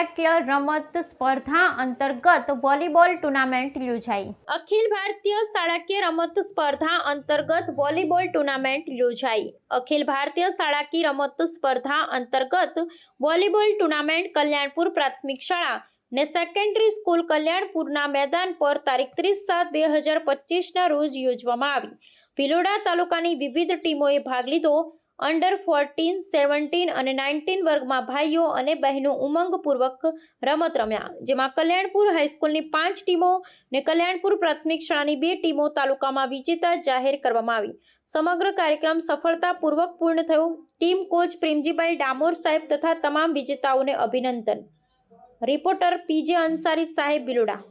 શાળાકીય રમત સ્પર્ધા અંતર્ગત વોલીબોલ ટુર્નામેન્ટ યોજાઈ। અખિલ ભારતીય શાળાકીય રમત સ્પર્ધા અંતર્ગત વોલીબોલ ટુર્નામેન્ટ યોજાઈ। અખિલ ભારતીય શાળાકીય રમત સ્પર્ધા અંતર્ગત વોલીબોલ ટુર્નામેન્ટ કલ્યાણપુર પ્રાથમિક શાળા ને સેકન્ડરી સ્કૂલ કલ્યાણપુરના મેદાન પર તારીખ 30/7/2025ના રોજ યોજવામાં આવી। ભિલોડા તાલુકાની વિવિધ ટીમોએ ભાગ લીધો। અંડર 14, 17 અને 19 વર્ગમાં ભાઈઓ અને બહેનો ઉમંગપૂર્વક રમત રમ્યા, જેમાં કલ્યાણપુર હાઈસ્કૂલની 5 ટીમો ને કલ્યાણપુર પ્રાથમિક શાળાની 2 ટીમો તાલુકામાં વિજેતા જાહેર કરવામાં આવી। સમગ્ર કાર્યક્રમ સફળતાપૂર્વક પૂર્ણ થયો। ટીમ કોચ પ્રેમજીભાઈ ડામોર સાહેબ તથા તમામ વિજેતાઓને અભિનંદન। રિપોર્ટર પીજે અંસારી સાહેબ, ભિલોડા।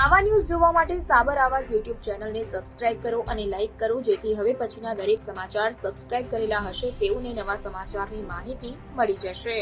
આવા ન્યૂઝ જોવા માટે સાબર આવાઝ યુટ્યુબ ચેનલને સબસ્ક્રાઇબ કરો અને લાઇક કરો, જેથી હવે પછીના દરેક સમાચાર સબસ્ક્રાઇબ કરેલા હશે તેઓને નવા સમાચારની માહિતી મળી જશે।